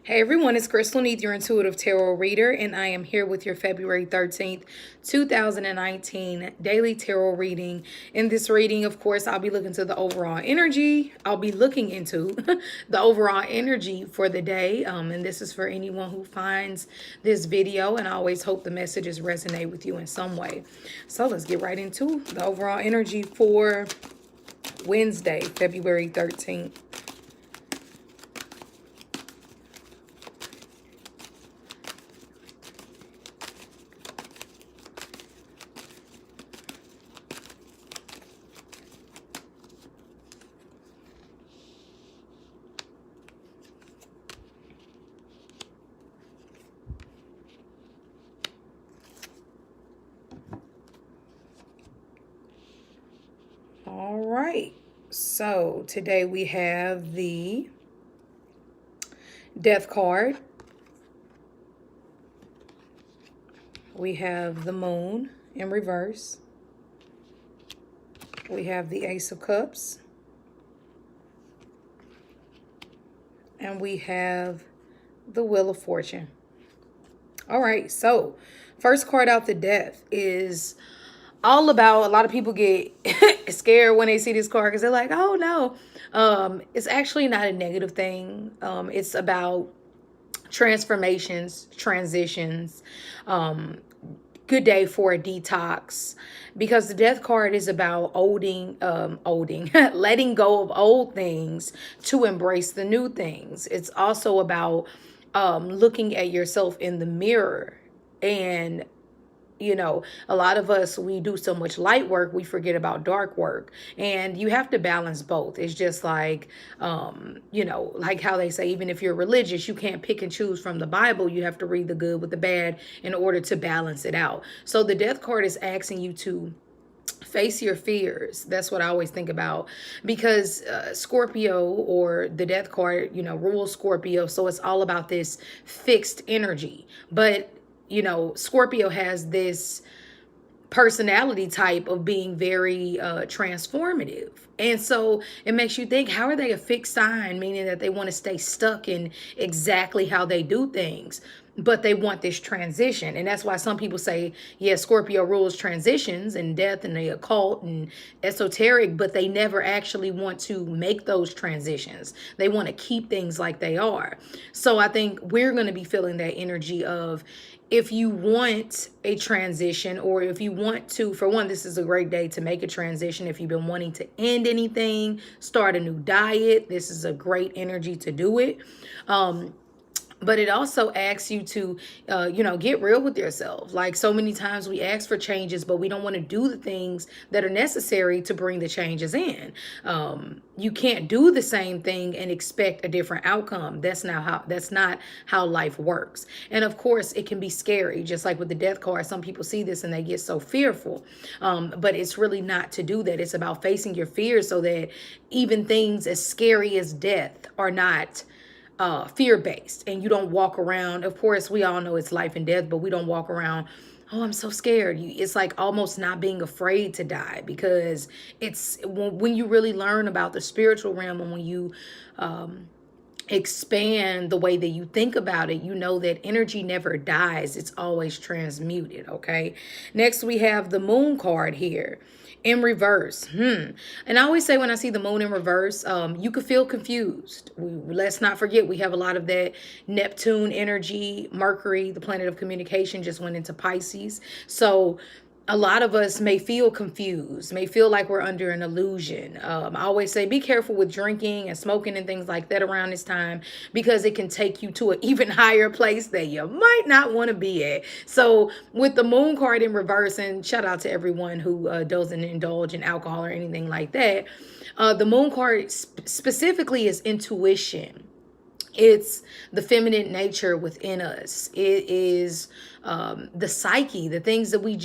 Hey everyone, it's Crystal Neith, your intuitive tarot reader, and I am here with your February 13th, 2019 daily tarot reading. In this reading, of course, I'll be looking to the overall energy. I'll be looking into the overall energy for the day, and this is for anyone who finds this video, and I always hope the messages resonate with you in some way. So let's get right into the overall energy for Wednesday, February 13th. All right, so today we have the Death card. We have the Moon in reverse. We have the Ace of Cups. And we have the Wheel of Fortune. All right, so first card out, the Death, is all about, a lot of people get scared when they see this card because they're like, oh no. It's actually not a negative thing. It's about transformations, transitions, good day for a detox, because the Death card is about letting go of old things to embrace the new things. It's also about looking at yourself in the mirror. And a lot of us, we do so much light work, we forget about dark work. And you have to balance both. It's just like, like how they say, even if you're religious, you can't pick and choose from the Bible. You have to read the good with the bad in order to balance it out. So the Death card is asking you to face your fears. That's what I always think about, because Scorpio, or the Death card, rules Scorpio. So it's all about this fixed energy. But Scorpio has this personality type of being very transformative. And so it makes you think, how are they a fixed sign? Meaning that they want to stay stuck in exactly how they do things, but they want this transition. And that's why some people say, yeah, Scorpio rules transitions and death and the occult and esoteric, but they never actually want to make those transitions. They want to keep things like they are. So I think we're going to be feeling that energy of, if you want a transition, or if you want to, for one, this is a great day to make a transition. If you've been wanting to end anything, start a new diet, this is a great energy to do it. But it also asks you to, get real with yourself. Like, so many times we ask for changes, but we don't want to do the things that are necessary to bring the changes in. You can't do the same thing and expect a different outcome. That's not how life works. And of course, it can be scary. Just like with the Death card, some people see this and they get so fearful. But it's really not to do that. It's about facing your fears, so that even things as scary as death are not fear-based, and you don't walk around. Of course, we all know it's life and death, but we don't walk around, oh, I'm so scared. It's like almost not being afraid to die, because it's when you really learn about the spiritual realm, and when you expand the way that you think about it, you know that energy never dies. It's always transmuted. Okay. Next, we have the Moon card here in reverse. And I always say, when I see the Moon in reverse, you could feel confused. Let's not forget, we have a lot of that Neptune energy. Mercury, the planet of communication, just went into Pisces. So a lot of us may feel confused, may feel like we're under an illusion. I always say, be careful with drinking and smoking and things like that around this time, because it can take you to an even higher place that you might not want to be at. So with the Moon card in reverse, and shout out to everyone who doesn't indulge in alcohol or anything like that, the Moon card specifically is intuition. It's the feminine nature within us. It is the psyche, the things that we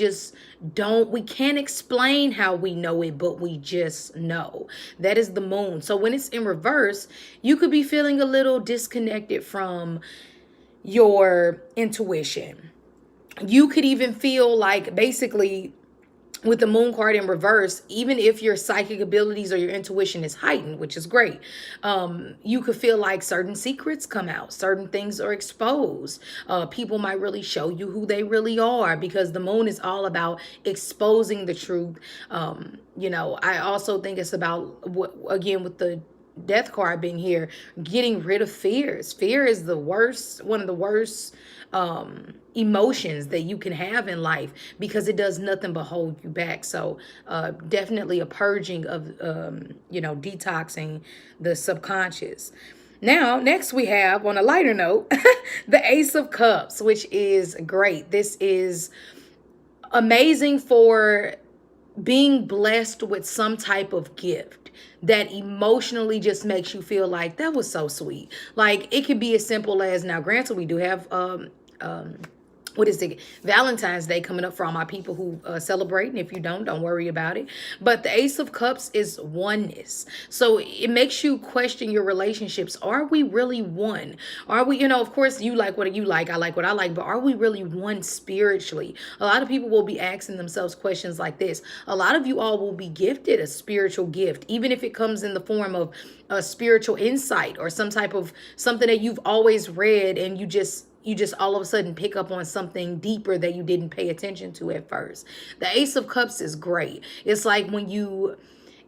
can't explain how we know it, but we just know. That is the Moon. So when it's in reverse, you could be feeling a little disconnected from your intuition. You could even feel like, basically, with the moon card in reverse, even if your psychic abilities or your intuition is heightened, which is great, you could feel like certain secrets come out, certain things are exposed. People might really show you who they really are, because the moon is all about exposing the truth. I also think it's about, again, with the death card being here, getting rid of fears. Fear is the worst, one of the worst emotions that you can have in life, because it does nothing but hold you back. So definitely a purging of detoxing the subconscious. Now, next we have, on a lighter note, the Ace of Cups, which is great. This is amazing for being blessed with some type of gift that emotionally just makes you feel like that was so sweet. Like, it could be as simple as, now granted, we do have what is it, Valentine's Day coming up for all my people who celebrate, and if you don't worry about it. But the Ace of Cups is oneness, so it makes you question your relationships. Are we really one? Are we, of course, you like what you like, I like what I like, but are we really one spiritually? A lot of people will be asking themselves questions like this. A lot of you all will be gifted a spiritual gift, even if it comes in the form of a spiritual insight or some type of something that you've always read, and you just all of a sudden pick up on something deeper that you didn't pay attention to at first. The Ace of Cups is great. It's like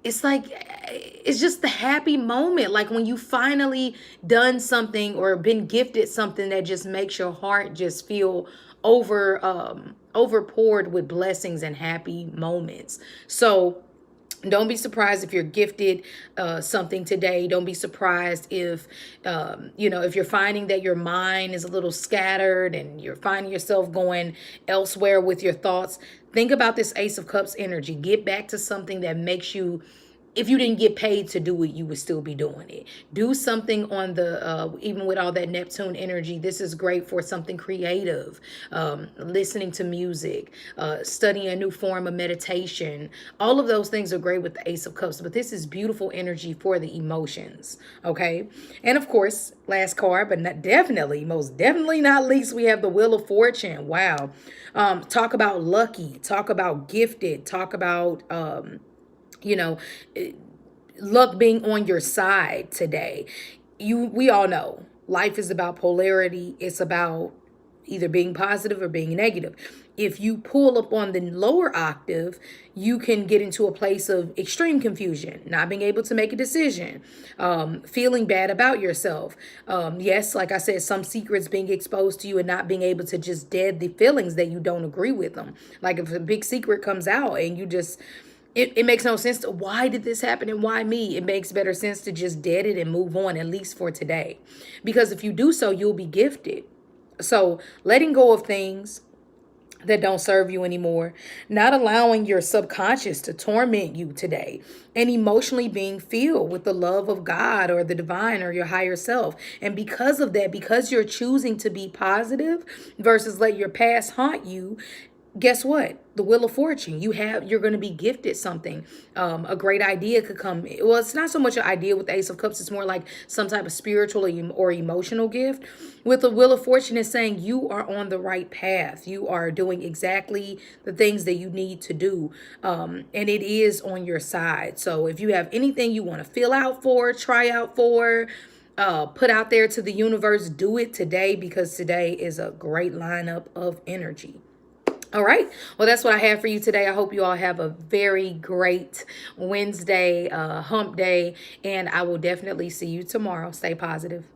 it's just the happy moment, like when you finally done something or been gifted something that just makes your heart just feel overpoured with blessings and happy moments. So don't be surprised if you're gifted something today. Don't be surprised if, if you're finding that your mind is a little scattered and you're finding yourself going elsewhere with your thoughts. Think about this Ace of Cups energy. Get back to something that makes you, if you didn't get paid to do it, you would still be doing it. Do something on the, even with all that Neptune energy, this is great for something creative, listening to music, studying a new form of meditation. All of those things are great with the Ace of Cups, but this is beautiful energy for the emotions, okay? And of course, last card, but most definitely not least, we have the Wheel of Fortune. Wow. Talk about lucky, talk about gifted, talk about, luck being on your side today. We all know life is about polarity. It's about either being positive or being negative. If you pull up on the lower octave, you can get into a place of extreme confusion, not being able to make a decision, feeling bad about yourself. Yes, like I said, some secrets being exposed to you and not being able to just dead the feelings that you don't agree with them. Like if a big secret comes out and you just, it makes no sense to, why did this happen and why me? It makes better sense to just dead it and move on, at least for today. Because if you do so, you'll be gifted. So letting go of things that don't serve you anymore, not allowing your subconscious to torment you today, and emotionally being filled with the love of God or the divine or your higher self. And because of that, because you're choosing to be positive versus let your past haunt you, guess what? The Wheel of Fortune, you're going to be gifted something. A great idea could come. Well, it's not so much an idea with the Ace of Cups. It's more like some type of spiritual or emotional gift. With the Wheel of Fortune, is saying you are on the right path. You are doing exactly the things that you need to do. And it is on your side. So if you have anything you want to fill out for, try out for, put out there to the universe, do it today, because today is a great lineup of energy. All right. Well, that's what I have for you today. I hope you all have a very great Wednesday, hump day, and I will definitely see you tomorrow. Stay positive.